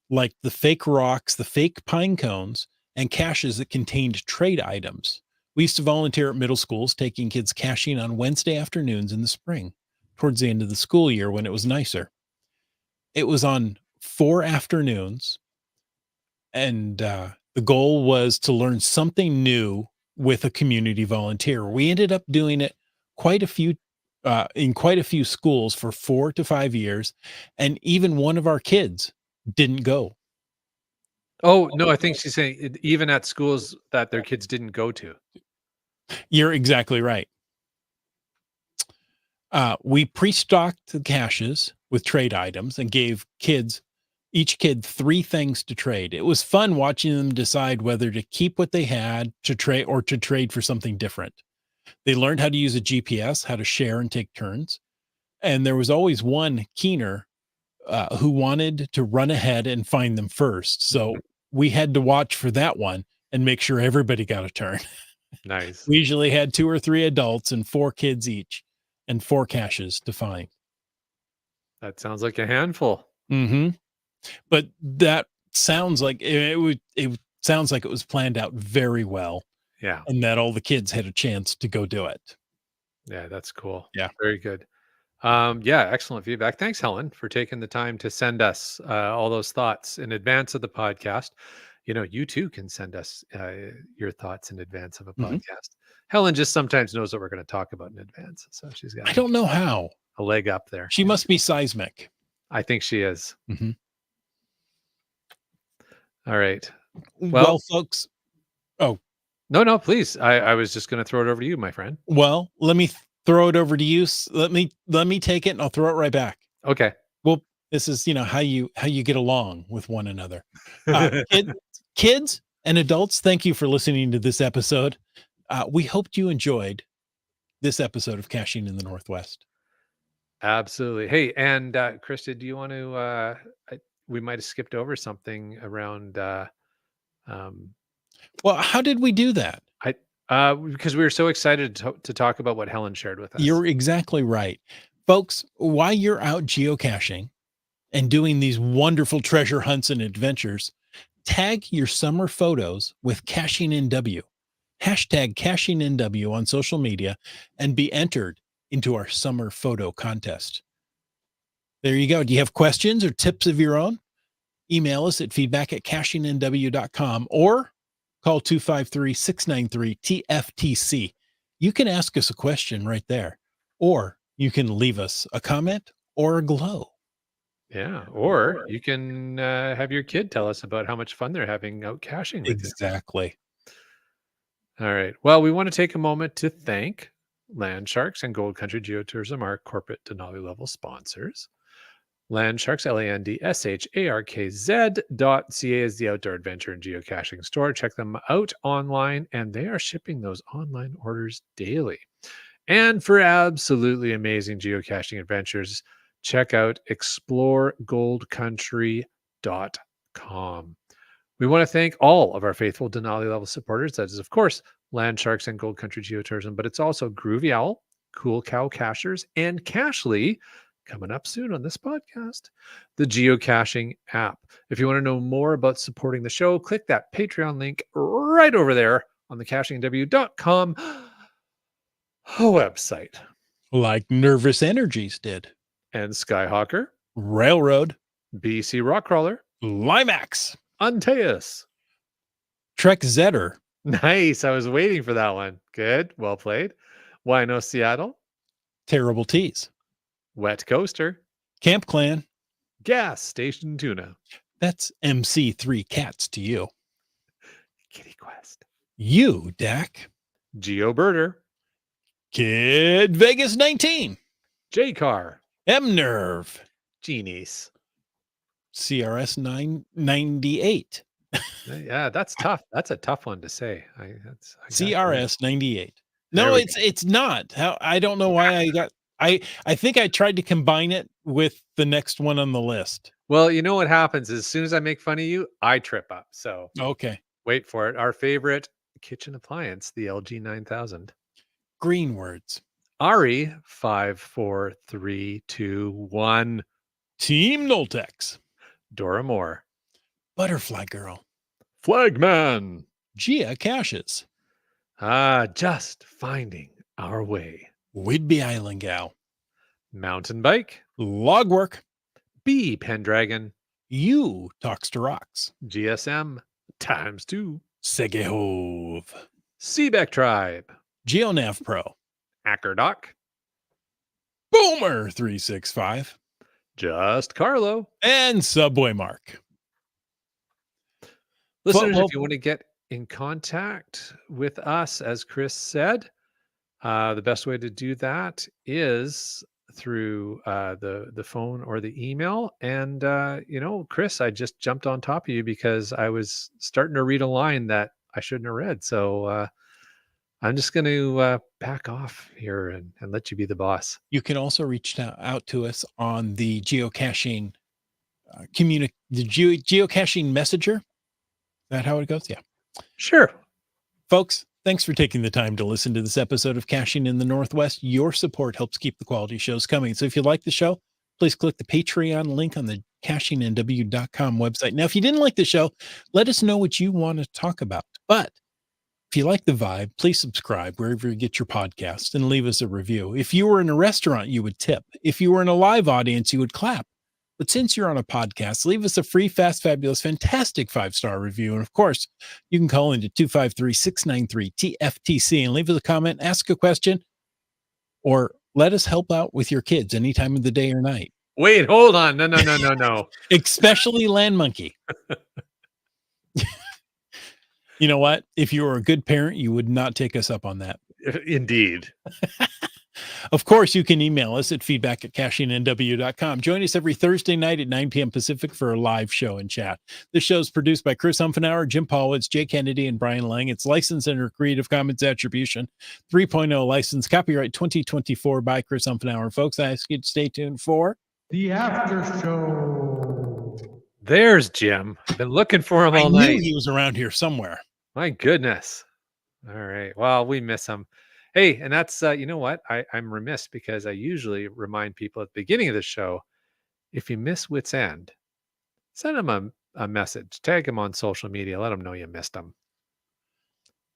like the fake rocks, the fake pine cones, and caches that contained trade items. We used to volunteer at middle schools, taking kids caching on Wednesday afternoons in the spring, towards the end of the school year when it was nicer. It was on 4 afternoons, and the goal was to learn something new with a community volunteer. We ended up doing it quite a few in quite a few schools for 4 to 5 years, and even one of our kids didn't go. Oh, no, I think she's saying even at schools that their kids didn't go to. You're exactly right. We pre-stocked the caches with trade items and gave each kid 3 things to trade. It was fun watching them decide whether to keep what they had to trade or to trade for something different. They learned how to use a GPS, how to share and take turns. And there was always one keener who wanted to run ahead and find them first. Mhm. So we had to watch for that one and make sure everybody got a turn. Nice. We usually had 2 or 3 adults and 4 kids each and 4 caches to find. That sounds like a handful. Hmm. But that sounds like it sounds like it was planned out very well Yeah. and that all the kids had a chance to go do it. Yeah, that's cool. Yeah. Very good. Yeah, excellent feedback. Thanks, Helen, for taking the time to send us all those thoughts in advance of the podcast. You too can send us your thoughts in advance of a Mhm. podcast. Helen just sometimes knows what we're going to talk about in advance, so she's got I don't know how. a leg up there. She must be seismic. I think she is. Mm-hmm. All right. Well, folks. Oh, no, please. I was just going to throw it over to you, my friend. well, let me throw it over to you. Let me take it and I'll throw it right back. Okay. Well, this is, how you get along with one another. Kids and adults, thank you for listening to this episode. We hoped you enjoyed this episode of Caching in the Northwest. Absolutely. Hey, and Krista, do you want to? We might have skipped over something around. Well, how did we do that? Because we were so excited to talk about what Helen shared with us. You're exactly right, folks. While you're out geocaching and doing these wonderful treasure hunts and adventures, tag your summer photos with Caching NW. Hashtag Caching NW on social media and be entered into our summer photo contest. There you go. Do you have questions or tips of your own? Email us at feedback@cachingnw.com or call 253-693-TFTC. You can ask us a question right there, or you can leave us a comment or a glow. Yeah, or you can have your kid tell us about how much fun they're having out caching with you. Exactly. All right. Well, we want to take a moment to thank Land Sharks and Gold Country Geotourism, our corporate Denali level sponsors. Land Sharks, LANDSHARKZ.ca is the outdoor adventure and geocaching store. Check them out online, and they are shipping those online orders daily. And for absolutely amazing geocaching adventures, check out exploregoldcountry.com. We want to thank all of our faithful Denali level supporters. That is, of course, Land Sharks and Gold Country Geotourism, but it's also Groovy Owl, Cool Cow Cachers, and Cachly, coming up soon on this podcast, the geocaching app. If you want to know more about supporting the show, click that Patreon link right over there on the cachingnw.com website. Like Nervous Energies did. And Skyhawker, Railroad, BC Rockcrawler, Limax, Antaeus, Trek Zetter. Nice. I was waiting for that one. Good. Well played. Wino Seattle, Terrible Teas, Wet Coaster, Camp Clan, Gas Station Tuna, that's MC3 Cats to you. Kitty Quest, You, Dak, GeoBirder, Kid Vegas 19, J-Car, M-Nerve, Genies. CRS 998. Yeah, that's tough. That's a tough one to say. CRS 98. No, it's not. I don't know why I think I tried to combine it with the next one on the list. Well, you know what happens is as soon as I make fun of you, I trip up. So okay. Wait for it. Our favorite kitchen appliance, the LG 9000. Green words. Ari 54321. Team Noltex. Dora Moore. Butterfly Girl. Flagman. Geocaches. Just finding our way. Whidbey Island Gal. Mountain Bike. Logwork. B Pendragon. You Talks to Rocks. GSM ×2. Segehove. Seebeck Tribe. GeoNav Pro. Ackerdoc. Boomer 365. Just Carlo. And Subway Mark. Listeners, if you want to get in contact with us, as Chris said, the best way to do that is through the phone or the email. And, Chris, I just jumped on top of you because I was starting to read a line that I shouldn't have read. So I'm just going to back off here and let you be the boss. You can also reach out to us on the geocaching geocaching messenger. Is that how it goes? Yeah. Sure. Folks, thanks for taking the time to listen to this episode of Caching in the Northwest. Your support helps keep the quality shows coming. So if you like the show, please click the Patreon link on the cachingnw.com website. Now, if you didn't like the show, let us know what you want to talk about. But if you like the vibe, please subscribe wherever you get your podcast and leave us a review. If you were in a restaurant, you would tip. If you were in a live audience, you would clap. But since you're on a podcast, leave us a free, fast, fabulous, fantastic 5-star review. And of course, you can call into 253-693-TFTC and leave us a comment, ask a question, or let us help out with your kids any time of the day or night, Wait, hold on. No, no, no, no, no. especially Land Monkey. You know what? If you were a good parent, you would not take us up on that. Indeed. Of course, you can email us at feedback@cashingnw.com. Join us every Thursday night at 9 p.m. Pacific for a live show and chat. This show is produced by Chris Humphenauer, Jim Paulwitz, Jay Kennedy, and Brian Lang. It's licensed under Creative Commons Attribution 3.0 license, copyright 2024 by Chris Humphenauer. Folks, I ask you to stay tuned for The After Show. There's Jim. Been looking for him I all knew night. he was around here somewhere. My goodness. All right. Well, we miss him. Hey, and that's you know what? I'm remiss because I usually remind people at the beginning of the show, if you miss Wits End, send him a message, tag him on social media, let him know you missed him.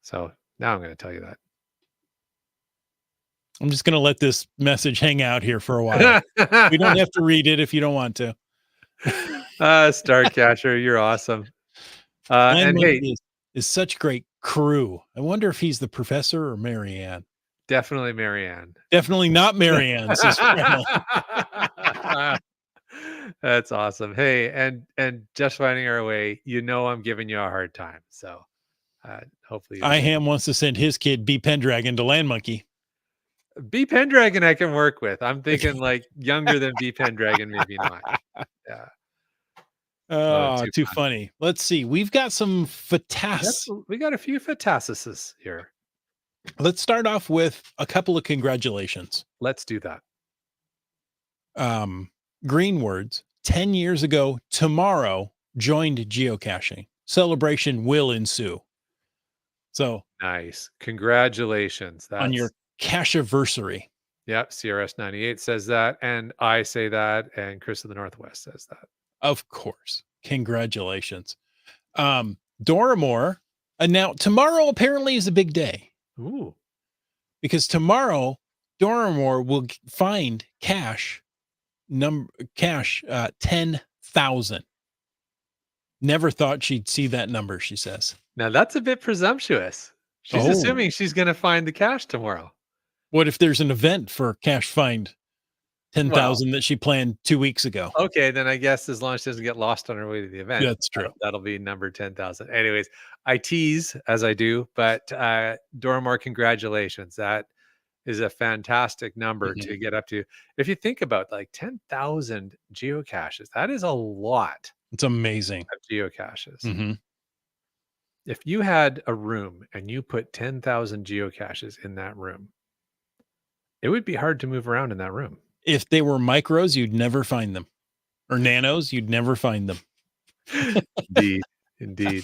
So now I'm going to tell you that. I'm just going to let this message hang out here for a while. We don't have to read it if you don't want to. Starcatcher, you're awesome. And hey, is such great crew. I wonder if he's the professor or Marianne. Definitely Marianne. Definitely not Marianne. That's awesome. Hey, and just finding our way, I'm giving you a hard time. So hopefully Iham wants to send his kid B Pendragon to Land Monkey. B Pendragon I can work with. I'm thinking like younger than B Pendragon, maybe not. Yeah. Oh, too funny. Let's see. We've got some fatas. We got a few fatasises here. Let's start off with a couple of congratulations. Let's do that. Green Words, 10 years ago tomorrow, joined geocaching. Celebration will ensue. So nice. Congratulations. That's on your cacheversary. Yep. CRS 98 says that. And I say that. And Chris of the Northwest says that. Of course. Congratulations. Doramore. And now tomorrow apparently is a big day. Ooh. Because tomorrow Doramore will find cache 10,000. Never thought she'd see that number, she says. Now that's a bit presumptuous. She's assuming she's going to find the cache tomorrow. What if there's an event for cache find 10,000 that she planned 2 weeks ago? Okay, then I guess as long as she doesn't get lost on her way to the event. That's true. That'll be number 10,000. Anyways, I tease as I do, but Doramore, congratulations. That is a fantastic number to get up to. If you think about like 10,000 geocaches, that is a lot. It's amazing. Of geocaches. If you had a room and you put 10,000 geocaches in that room, it would be hard to move around in that room. If they were micros, you'd never find them. Or nanos, you'd never find them. Indeed.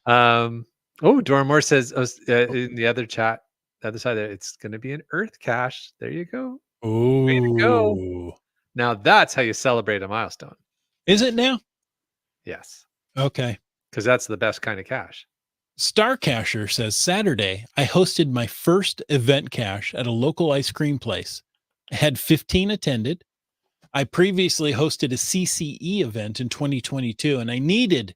Doramore says in the other chat, the other side there, it's going to be an Earth cache. There you go. Ooh. Way to go. Now that's how you celebrate a milestone. Is it now? Yes. Okay. Because that's the best kind of cache. Starcacher says, Saturday, I hosted my first event cache at a local ice cream place. I had 15 attended. I previously hosted a CCE event in 2022, and I needed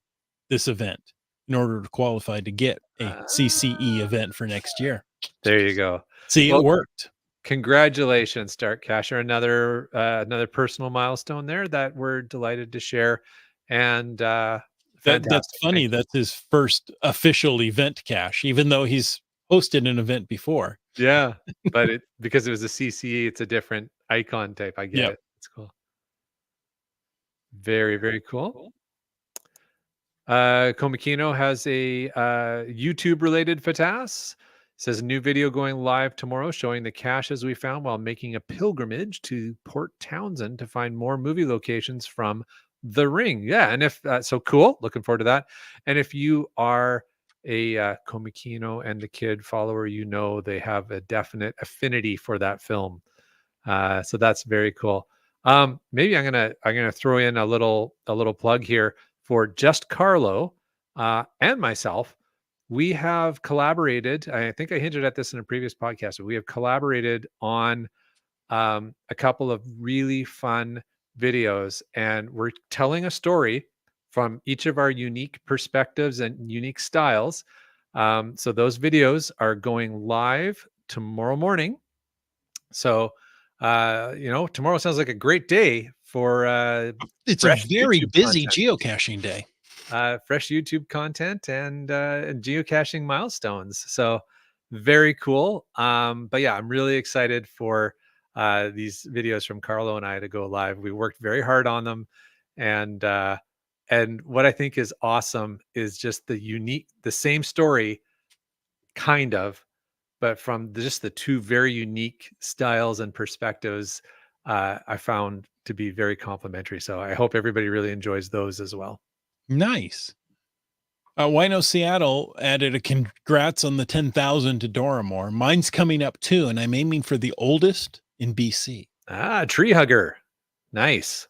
this event in order to qualify to get a CCE event for next year. There you go. See, it worked. Congratulations, Starcacher. Another personal milestone there that we're delighted to share. And that's funny. That's his first official event cache, even though he's hosted an event before. Yeah, but because it was a CCE, it's a different icon type. I get it. It's cool. Very, very cool. Komakino has a YouTube related fatas. Says a new video going live tomorrow showing the caches we found while making a pilgrimage to Port Townsend to find more movie locations from The Ring. Yeah, and if so, cool. Looking forward to that. And if you are a Komakino and the Kid follower, they have a definite affinity for that film. So that's very cool. Maybe I'm gonna throw in a little plug here for Just Carlo and myself. We have collaborated. I think I hinted at this in a previous podcast, but we have collaborated on a couple of really fun videos, and we're telling a story from each of our unique perspectives and unique styles. So those videos are going live tomorrow morning. So, tomorrow sounds like a great day for It's a fresh very YouTube busy content. geocaching day. Fresh YouTube content and geocaching milestones. So very cool. But yeah, I'm really excited for these videos from Carlo and I to go live. We worked very hard on them, and what I think is awesome is just the same story, kind of, but from just the two very unique styles and perspectives. I found to be very complimentary. So I hope everybody really enjoys those as well. Nice. Wino Seattle added a congrats on the 10,000 to Doramore. Mine's coming up too, and I'm aiming for the oldest in BC. Tree hugger. Nice.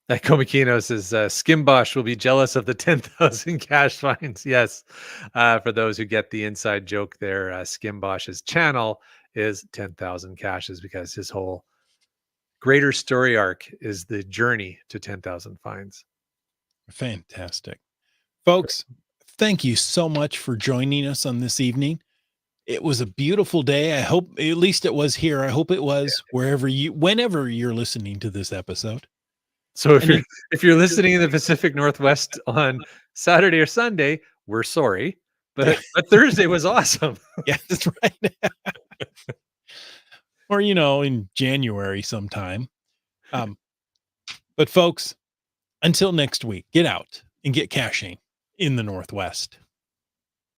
That Komikino says, Skimbosh will be jealous of the 10,000 cash finds. Yes. For those who get the inside joke there, Skimbosh's channel is 10,000 caches because his whole greater story arc is the journey to 10,000 finds. Fantastic. Folks, thank you so much for joining us on this evening. It was a beautiful day. I hope at least it was here. I hope it was whenever you're listening to this episode. So if And you're if you're listening in the Pacific Northwest on Saturday or Sunday, we're sorry, but Thursday was awesome. Yeah, that's right. Or, in January sometime. But folks, until next week, get out and get caching in the Northwest.